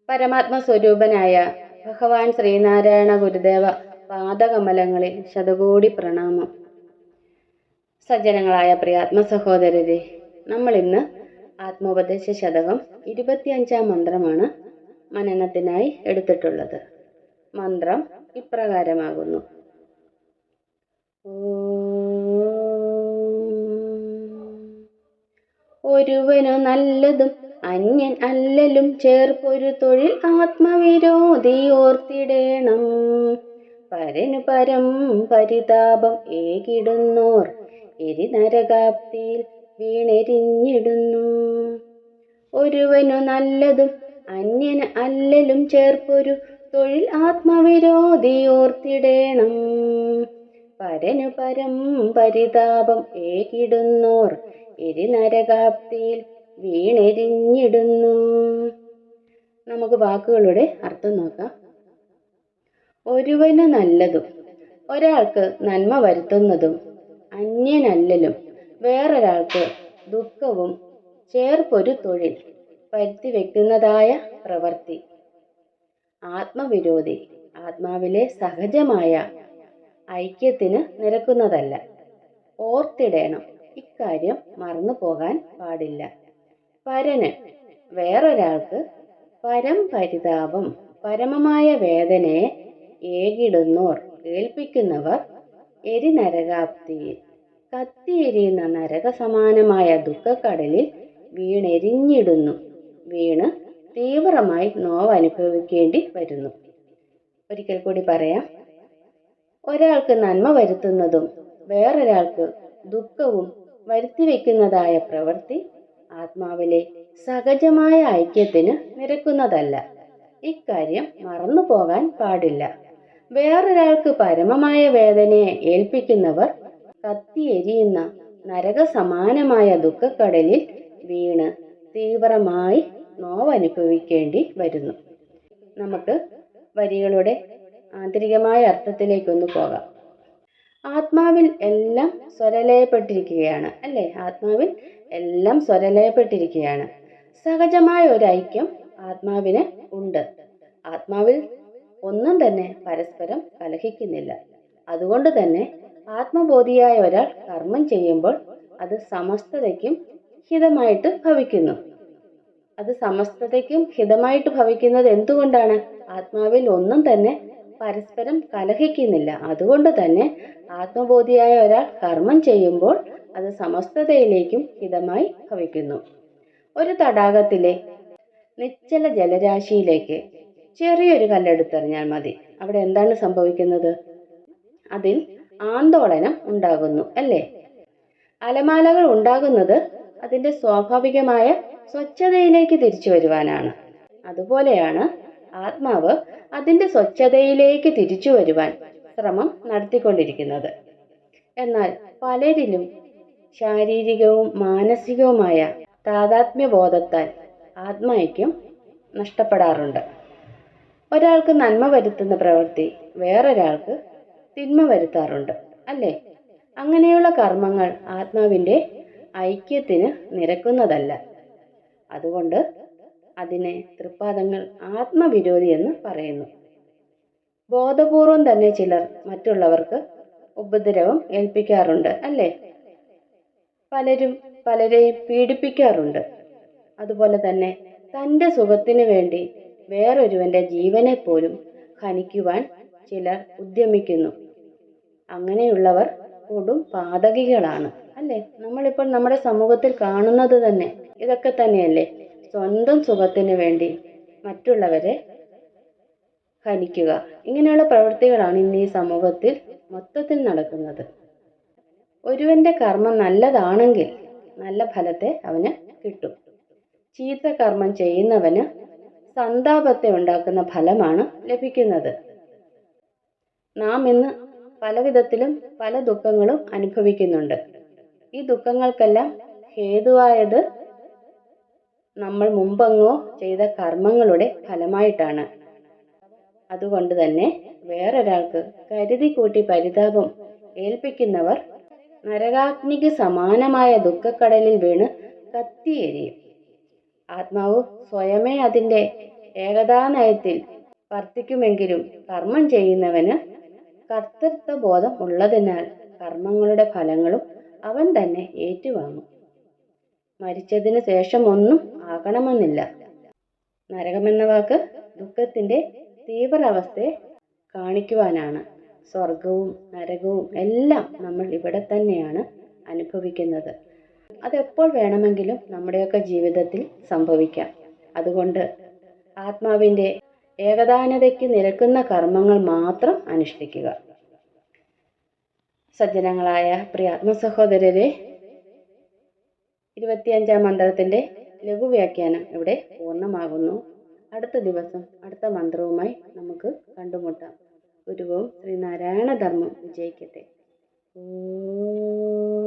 പരമാത്മസ്വരൂപനായ ഭഗവാൻ ശ്രീനാരായണ ഗുരുദേവ പാദകമലങ്ങളിൽ ശതകോടി പ്രണാമം. സജ്ജനങ്ങളായ പ്രിയാത്മ സഹോദരരെ, നമ്മൾ ഇന്ന് ആത്മോപദേശ ശതകം 25-ാം മന്ത്രമാണ് മനനത്തിനായി എടുത്തിട്ടുള്ളത്. മന്ത്രം ഇപ്രകാരമാകുന്നു: ഒരുവനു നല്ലതും അന്യൻ അല്ലലും ചേർപ്പൊരു തൊഴിൽ ആത്മവിരോധി ഓർത്തിടേണം. പരനു പരം പരിതാപം ഏകിടുന്നോർ എരിനരകാപ്തിയിൽ വീണെരിഞ്ഞിടുന്നു. ഒരുവനു നല്ലതും അന്യൻ അല്ലലും ചേർപ്പൊരു തൊഴിൽ ആത്മവിരോധി ഓർത്തിടേണം. പരനു പരം പരിതാപം ഏകിടുന്നോർ എരിനരകാപ്തിയിൽ വീണെരിഞ്ഞിടുന്നു. നമുക്ക് വാക്കുകളുടെ അർത്ഥം നോക്കാം. ഒരുവന് നല്ലതും, ഒരാൾക്ക് നന്മ വരുത്തുന്നതും, അന്യനല്ലലും, വേറൊരാൾക്ക് ദുഃഖവും ചേർപ്പൊരു തൊഴിൽ, വരുത്തിവെക്കുന്നതായ പ്രവൃത്തി, ആത്മവിരോധി, ആത്മാവിലെ സഹജമായ ഐക്യത്തിന് നിരക്കുന്നതല്ല. ഓർത്തിടേണം, ഇക്കാര്യം മറന്നു പോകാൻ പാടില്ല. പരന്, വേറൊരാൾക്ക്, പരം പരിതാപം, പരമമായ വേദനയെ ഏകിടുന്നോർ, കേൾപ്പിക്കുന്നവർ, എരിനരകാപ്തിയിൽ, കത്തിയെരിയുന്ന നരക സമാനമായ ദുഃഖക്കടലിൽ വീണെരിഞ്ഞിടുന്നു, വീണ് തീവ്രമായി നോവനുഭവിക്കേണ്ടി വരുന്നു. ഒരിക്കൽ കൂടി പറയാം. ഒരാൾക്ക് നന്മ വരുത്തുന്നതും വേറൊരാൾക്ക് ദുഃഖവും വരുത്തിവെക്കുന്നതായ പ്രവൃത്തി ആത്മാവിലെ സഹജമായ ഐക്യത്തിന് നിരക്കുന്നതല്ല. ഇക്കാര്യം മറന്നു പോകാൻ പാടില്ല. വേറൊരാൾക്ക് പരമമായ വേദനയെ ഏൽപ്പിക്കുന്നവർ, കത്തിയെരിയുന്ന നരകസമാനമായ ദുഃഖക്കടലിൽ വീണ് തീവ്രമായി നോവനുഭവിക്കേണ്ടി വരുന്നു. നമുക്ക് വരികളുടെ ആന്തരികമായ അർത്ഥത്തിലേക്കൊന്ന് പോകാം. ആത്മാവിൽ എല്ലാം സ്വരലയപ്പെട്ടിരിക്കുകയാണ്, അല്ലേ? ആത്മാവിൽ എല്ലാം സ്വരലയപ്പെട്ടിരിക്കുകയാണ്. സഹജമായ ഒരു ഐക്യം ആത്മാവിന് ഉണ്ട്. ആത്മാവിൽ ഒന്നും തന്നെ പരസ്പരം കലഹിക്കുന്നില്ല. അതുകൊണ്ട് തന്നെ ആത്മബോധിയായ ഒരാൾ കർമ്മം ചെയ്യുമ്പോൾ അത് സമസ്തതയ്ക്കും ഹിതമായിട്ട് ഭവിക്കുന്നു. അത് സമസ്തതയ്ക്കും ഹിതമായിട്ട് ഭവിക്കുന്നത് എന്തുകൊണ്ടാണ്? ആത്മാവിൽ ഒന്നും തന്നെ പരസ്പരം കലഹിക്കുന്നില്ല. അതുകൊണ്ട് തന്നെ ആത്മബോധിയായ ഒരാൾ കർമ്മം ചെയ്യുമ്പോൾ അത് സമസ്തതയിലേക്കും ഹിതമായി ഭവിക്കുന്നു. ഒരു തടാകത്തിലെ നിശ്ചല ജലരാശിയിലേക്ക് ചെറിയൊരു കല്ലെടുത്തെറിഞ്ഞാൽ മതി. അവിടെ എന്താണ് സംഭവിക്കുന്നത്? അതിൽ ആന്തോളനം ഉണ്ടാകുന്നു, അല്ലേ? അലമാലകൾ ഉണ്ടാകുന്നത് അതിൻ്റെ സ്വാഭാവികമായ സ്വച്ഛതയിലേക്ക് തിരിച്ചു വരുവാനാണ്. അതുപോലെയാണ് ആത്മാവ് അതിൻ്റെ സ്വച്ഛതയിലേക്ക് തിരിച്ചു വരുവാൻ ശ്രമം നടത്തിക്കൊണ്ടിരിക്കുന്നത്. എന്നാൽ പലരിലും ശാരീരികവും മാനസികവുമായ താദാത്മ്യബോധത്താൽ ആത്മൈക്യം നഷ്ടപ്പെടാറുണ്ട്. ഒരാൾക്ക് നന്മ വരുത്തുന്ന പ്രവൃത്തി വേറൊരാൾക്ക് തിന്മ വരുത്താറുണ്ട്, അല്ലേ? അങ്ങനെയുള്ള കർമ്മങ്ങൾ ആത്മാവിൻ്റെ ഐക്യത്തിന് നിരക്കുന്നതല്ല. അതുകൊണ്ട് അതിനെ തൃപ്പാദങ്ങൾ ആത്മവിരോധി എന്ന് പറയുന്നു. ബോധപൂർവം തന്നെ ചിലർ മറ്റുള്ളവർക്ക് ഉപദ്രവം ഏൽപ്പിക്കാറുണ്ട്, അല്ലേ? പലരും പലരെയും പീഡിപ്പിക്കാറുണ്ട്. അതുപോലെ തന്നെ തൻ്റെ സുഖത്തിന് വേണ്ടി വേറൊരുവൻ്റെ ജീവനെ പോലും ഹനിക്കുവാൻ ചിലർ ഉദ്യമിക്കുന്നു. അങ്ങനെയുള്ളവർ കൊടും പാതകികളാണ്, അല്ലേ? നമ്മളിപ്പോൾ നമ്മുടെ സമൂഹത്തിൽ കാണുന്നത് തന്നെ ഇതൊക്കെ തന്നെയല്ലേ? സ്വന്തം സുഖത്തിന് വേണ്ടി മറ്റുള്ളവരെ ഹനിക്കുക, ഇങ്ങനെയുള്ള പ്രവൃത്തികളാണ് ഇന്ന് ഈ സമൂഹത്തിൽ മൊത്തത്തിൽ നടക്കുന്നത്. ഒരുവൻ്റെ കർമ്മം നല്ലതാണെങ്കിൽ നല്ല ഫലത്തെ അവന് കിട്ടും. ചീത്ത കർമ്മം ചെയ്യുന്നവന് സന്താപത്തെ ഉണ്ടാക്കുന്ന ഫലമാണ് ലഭിക്കുന്നത്. നാം ഇന്ന് പല വിധത്തിലും പല ദുഃഖങ്ങളും അനുഭവിക്കുന്നുണ്ട്. ഈ ദുഃഖങ്ങൾക്കെല്ലാം ഹേതുവായത് നമ്മൾ മുമ്പെങ്ങോ ചെയ്ത കർമ്മങ്ങളുടെ ഫലമായിട്ടാണ്. അതുകൊണ്ട് തന്നെ വേറൊരാൾക്ക് കരുതി കൂട്ടി പരിതാപം ഏൽപ്പിക്കുന്നവർ നരകാഗ്നിക്ക് സമാനമായ ദുഃഖക്കടലിൽ വീണ് കത്തിയെരിയും. ആത്മാവ് സ്വയമേ അതിൻ്റെ ഏകതാനയത്തിൽ വർത്തിക്കുമെങ്കിലും കർമ്മം ചെയ്യുന്നവന് കർത്തൃത്വബോധം ഉള്ളതിനാൽ കർമ്മങ്ങളുടെ ഫലങ്ങളും അവൻ തന്നെ ഏറ്റുവാങ്ങും. മരിച്ചതിന് ശേഷം ഒന്നും ആകണമെന്നില്ല. നരകമെന്ന വാക്ക് ദുഃഖത്തിൻ്റെ തീവ്രാവസ്ഥയെ കാണിക്കുവാനാണ്. സ്വർഗവും നരകവും എല്ലാം നമ്മൾ ഇവിടെ തന്നെയാണ് അനുഭവിക്കുന്നത്. അതെപ്പോൾ വേണമെങ്കിലും നമ്മുടെയൊക്കെ ജീവിതത്തിൽ സംഭവിക്കാം. അതുകൊണ്ട് ആത്മാവിൻ്റെ ഏകതാനതയ്ക്ക് നിരക്കുന്ന കർമ്മങ്ങൾ മാത്രം അനുഷ്ഠിക്കുക. സജ്ജനങ്ങളായ പ്രിയ ആത്മസഹോദരരെ, 25-ാം മന്ത്രത്തിൻ്റെ ലഘുവ്യാഖ്യാനം ഇവിടെ പൂർണ്ണമാകുന്നു. അടുത്ത ദിവസം അടുത്ത മന്ത്രവുമായി നമുക്ക് കണ്ടുമുട്ടാം. ഗുരുവും ശ്രീനാരായണ ധർമ്മം വിജയിക്കട്ടെ. ഓം